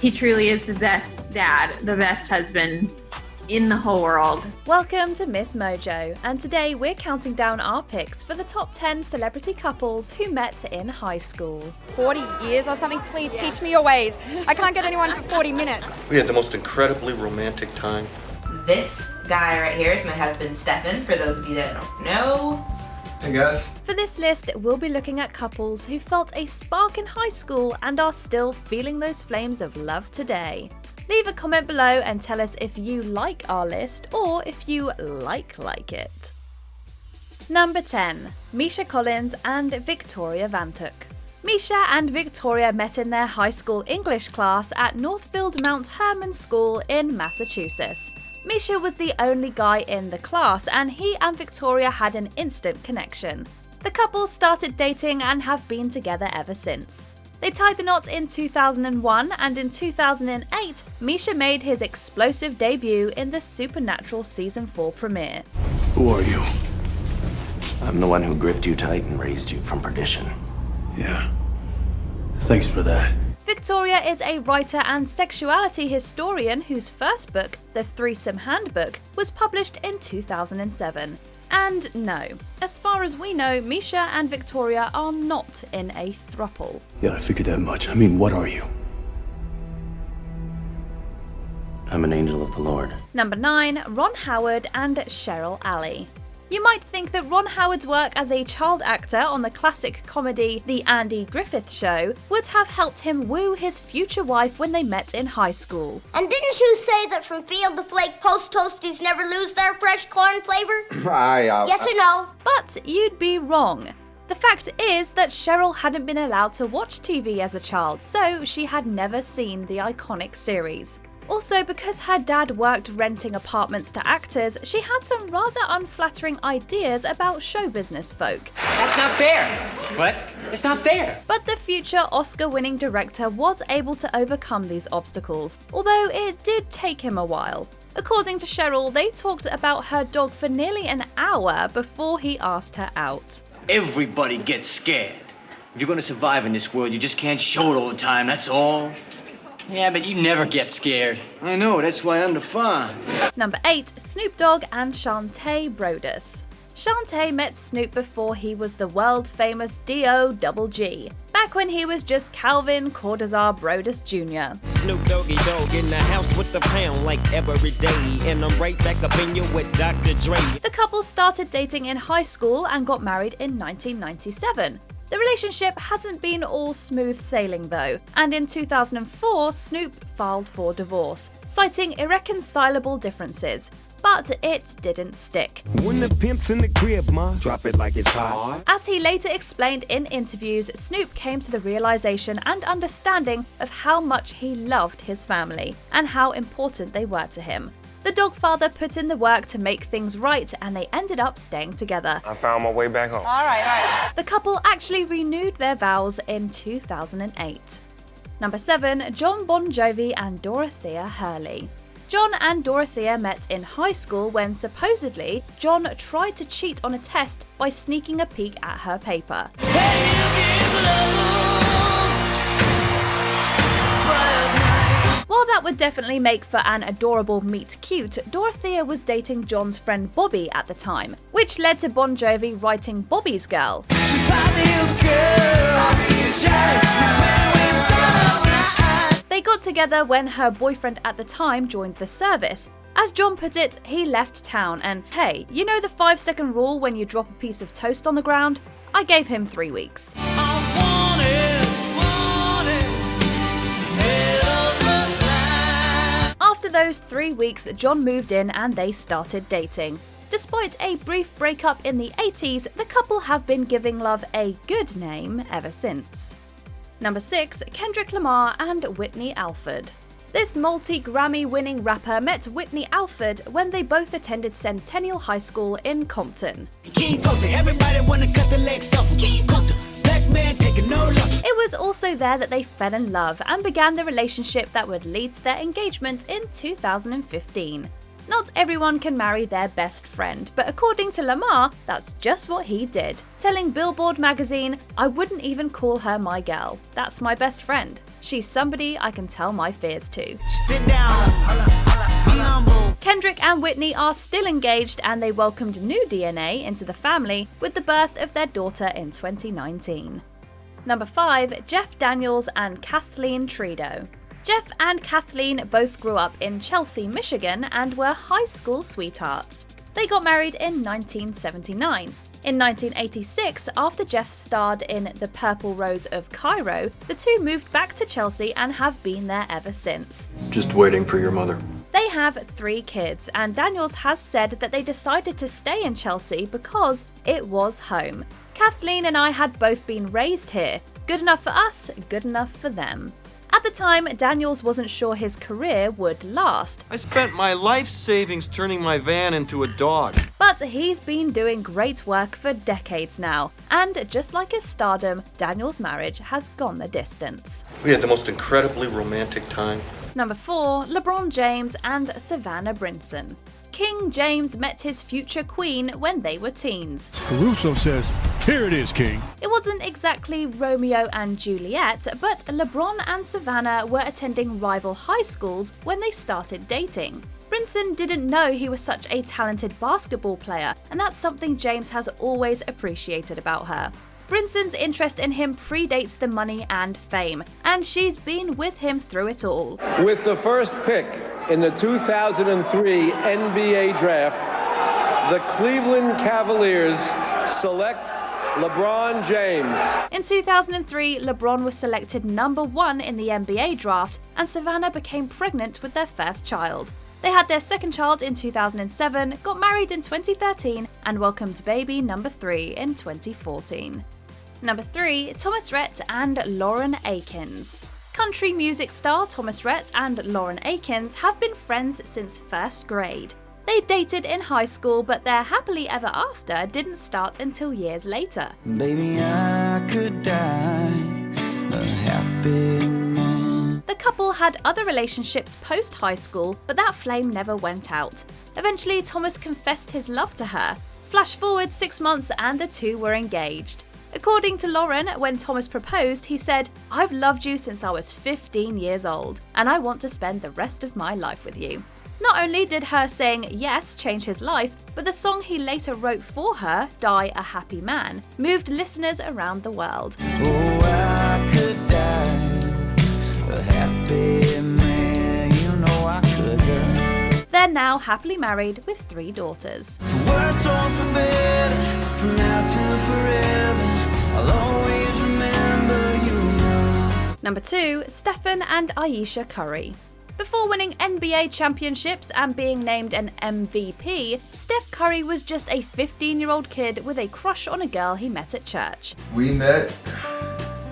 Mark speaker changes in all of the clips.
Speaker 1: He truly is the best dad, the best husband in the whole world.
Speaker 2: Welcome to MsMojo, and today we're counting down our picks for the top 10 celebrity couples who met in high school.
Speaker 3: 40 years or something? Please teach me your ways. I can't get anyone for 40 minutes.
Speaker 4: We had the most incredibly romantic time.
Speaker 5: This guy right here is my husband, Stefan, for those of you that don't know.
Speaker 4: Hey guys.
Speaker 2: For this list, we'll be looking at couples who felt a spark in high school and are still feeling those flames of love today. Leave a comment below and tell us if you like our list or if you like it. Number 10. Misha Collins and Victoria Vantoch. Misha and Victoria met in their high school English class at Northfield Mount Hermon School in Massachusetts. Misha was the only guy in the class, and he and Victoria had an instant connection. The couple started dating and have been together ever since. They tied the knot in 2001, and in 2008, Misha made his explosive debut in the Supernatural Season 4 premiere.
Speaker 6: Who are you?
Speaker 7: I'm the one who gripped you tight and raised you from perdition.
Speaker 6: Yeah. Thanks for that.
Speaker 2: Victoria is a writer and sexuality historian whose first book, The Threesome Handbook, was published in 2007. And no, as far as we know, Misha and Victoria are not in a throuple.
Speaker 6: Yeah, I figured that much. I mean, what are you?
Speaker 7: I'm an angel of the Lord.
Speaker 2: Number 9. Ron Howard and Cheryl Alley. You might think that Ron Howard's work as a child actor on the classic comedy The Andy Griffith Show would have helped him woo his future wife when they met in high school.
Speaker 8: And didn't you say that from field to flake post toasties never lose their fresh corn flavor? Yes or no?
Speaker 2: But you'd be wrong. The fact is that Cheryl hadn't been allowed to watch TV as a child, so she had never seen the iconic series. Also, because her dad worked renting apartments to actors, she had some rather unflattering ideas about show business folk.
Speaker 9: That's not fair. What? It's not fair.
Speaker 2: But the future Oscar-winning director was able to overcome these obstacles, although it did take him a while. According to Cheryl, they talked about her dog for nearly an hour before he asked her out.
Speaker 10: Everybody gets scared. If you're gonna survive in this world, you just can't show it all the time, that's all.
Speaker 9: Yeah, but you never get scared.
Speaker 10: I know, that's why I'm the fun.
Speaker 2: Number 8. Snoop Dogg and Shante Broadus. Shante met Snoop before he was the world-famous D.O.G.G., back when he was just Calvin Cordazar Broadus Jr.
Speaker 11: Snoop Doggy Dogg in the house with the pound like every day, and I'm right back up in you with Dr. Dre.
Speaker 2: The couple started dating in high school and got married in 1997. The relationship hasn't been all smooth sailing though, and in 2004 Snoop filed for divorce, citing irreconcilable differences. But it didn't stick.
Speaker 11: When the pimp's in the crib, ma, drop it like it's hot.
Speaker 2: As he later explained in interviews, Snoop came to the realization and understanding of how much he loved his family and how important they were to him. The dog father put in the work to make things right, and they ended up staying together.
Speaker 12: I found my way back home.
Speaker 3: All right.
Speaker 2: The couple actually renewed their vows in 2008. Number 7. Jon Bon Jovi and Dorothea Hurley. John and Dorothea met in high school when supposedly John tried to cheat on a test by sneaking a peek at her paper. While that would definitely make for an adorable meet-cute, Dorothea was dating John's friend Bobby at the time, which led to Bon Jovi writing Bobby's Girl. They got together when her boyfriend at the time joined the service. As John put it, he left town and hey, you know the 5-second rule when you drop a piece of toast on the ground? I gave him 3 weeks. After those 3 weeks, John moved in and they started dating. Despite a brief breakup in the 80s, the couple have been giving love a good name ever since. Number 6. Kendrick Lamar and Whitney Alford. This multi-Grammy-winning rapper met Whitney Alford when they both attended Centennial High School in Compton. It was also there that they fell in love and began the relationship that would lead to their engagement in 2015. Not everyone can marry their best friend, but according to Lamar, that's just what he did, telling Billboard magazine, "I wouldn't even call her my girl. That's my best friend. She's somebody I can tell my fears to."
Speaker 11: Sit down. Be humble.
Speaker 2: Kendrick and Whitney are still engaged and they welcomed new DNA into the family with the birth of their daughter in 2019. Number 5, Jeff Daniels and Kathleen Treado. Jeff and Kathleen both grew up in Chelsea, Michigan and were high school sweethearts. They got married in 1979. In 1986, after Jeff starred in The Purple Rose of Cairo, the two moved back to Chelsea and have been there ever since.
Speaker 6: Just waiting for your mother.
Speaker 2: They have 3 kids, and Daniels has said that they decided to stay in Chelsea because it was home. Kathleen and I had both been raised here. Good enough for us, good enough for them. At the time, Daniels wasn't sure his career would last.
Speaker 4: I spent my life savings turning my van into a dog.
Speaker 2: But he's been doing great work for decades now, and just like his stardom, Daniels' marriage has gone the distance.
Speaker 4: We had the most incredibly romantic time.
Speaker 2: Number 4, LeBron James and Savannah Brinson. King James met his future queen when they were teens.
Speaker 12: Caruso says, "Here it is, King."
Speaker 2: It wasn't exactly Romeo and Juliet, but LeBron and Savannah were attending rival high schools when they started dating. Brinson didn't know he was such a talented basketball player, and that's something James has always appreciated about her. Brinson's interest in him predates the money and fame, and she's been with him through it all.
Speaker 13: With the first pick in the 2003 NBA Draft, the Cleveland Cavaliers select LeBron James.
Speaker 2: In 2003, LeBron was selected number 1 in the NBA Draft, and Savannah became pregnant with their first child. They had their second child in 2007, got married in 2013, and welcomed baby number 3 in 2014. Number 3, Thomas Rhett and Lauren Akins. Country music star Thomas Rhett and Lauren Akins have been friends since first grade. They dated in high school, but their happily ever after didn't start until years later.
Speaker 11: Baby, I could die a happy man.
Speaker 2: The couple had other relationships post high school, but that flame never went out. Eventually, Thomas confessed his love to her. Flash forward 6 months and the two were engaged. According to Lauren, when Thomas proposed, he said, "I've loved you since I was 15 years old, and I want to spend the rest of my life with you." Not only did her saying yes change his life, but the song he later wrote for her, Die a Happy Man, moved listeners around the world.
Speaker 11: Oh, I could die a happy man, you know I could, girl.
Speaker 2: They're now happily married with 3 daughters.
Speaker 11: For worse or for better, from now till forever, I'll always remember you now.
Speaker 2: Number 2, Stephen and Ayesha Curry. Before winning NBA championships and being named an MVP, Steph Curry was just a 15-year-old kid with a crush on a girl he met at church.
Speaker 14: We met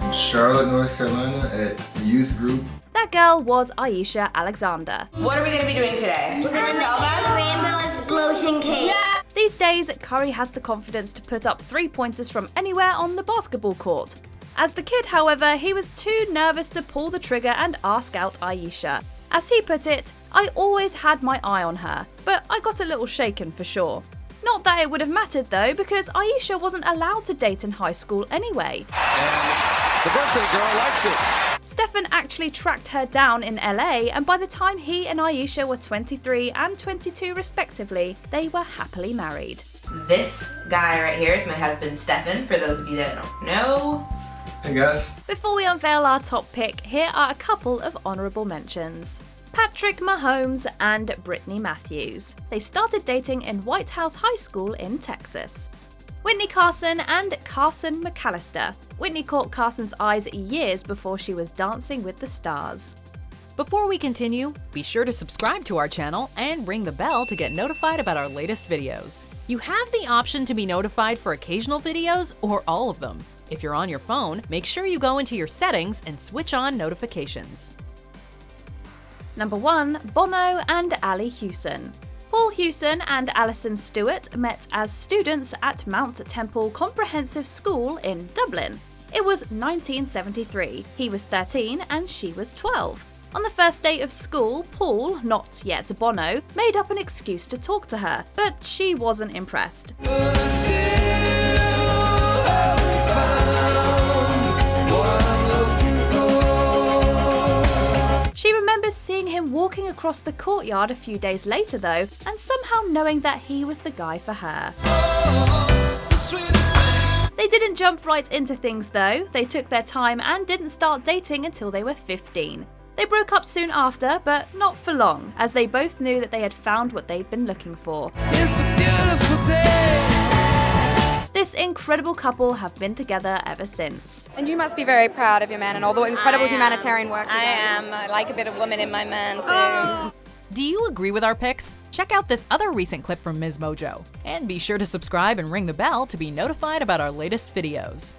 Speaker 14: in Charlotte, North Carolina at youth group.
Speaker 2: That girl was Ayesha Alexander.
Speaker 5: What are we going to be doing today? We're going to tell them?
Speaker 8: Rainbow explosion cake.
Speaker 5: Yeah.
Speaker 2: These days, Curry has the confidence to put up 3-pointers from anywhere on the basketball court. As the kid, however, he was too nervous to pull the trigger and ask out Ayesha. As he put it, "I always had my eye on her, but I got a little shaken for sure." Not that it would have mattered though, because Ayesha wasn't allowed to date in high school anyway.
Speaker 15: And the birthday girl likes it.
Speaker 2: Stephen actually tracked her down in LA, and by the time he and Ayesha were 23 and 22 respectively, they were happily married.
Speaker 5: This guy right here is my husband, Stephen, for those of you that don't know.
Speaker 14: Hey guys.
Speaker 2: Before we unveil our top pick, here are a couple of honourable mentions. Patrick Mahomes and Brittany Matthews. They started dating in White House High School in Texas. Whitney Carson and Carson McAllister. Whitney caught Carson's eyes years before she was Dancing with the Stars.
Speaker 16: Before we continue, be sure to subscribe to our channel and ring the bell to get notified about our latest videos. You have the option to be notified for occasional videos or all of them. If you're on your phone, make sure you go into your settings and switch on notifications.
Speaker 2: Number 1, Bono and Ali Hewson. Paul Hewson and Alison Stewart met as students at Mount Temple Comprehensive School in Dublin. It was 1973. He was 13 and she was 12. On the first day of school, Paul, not yet Bono, made up an excuse to talk to her, but she wasn't impressed. She remembers seeing him walking across the courtyard a few days later though, and somehow knowing that he was the guy for her. They didn't jump right into things though, they took their time and didn't start dating until they were 15. They broke up soon after, but not for long, as they both knew that they had found what they'd been looking for.
Speaker 11: It's a beautiful day.
Speaker 2: This incredible couple have been together ever since.
Speaker 3: And you must be very proud of your man and all the incredible humanitarian work he does.
Speaker 17: I am. I like a bit of woman in my man too.
Speaker 16: Do you agree with our picks? Check out this other recent clip from MsMojo. And be sure to subscribe and ring the bell to be notified about our latest videos.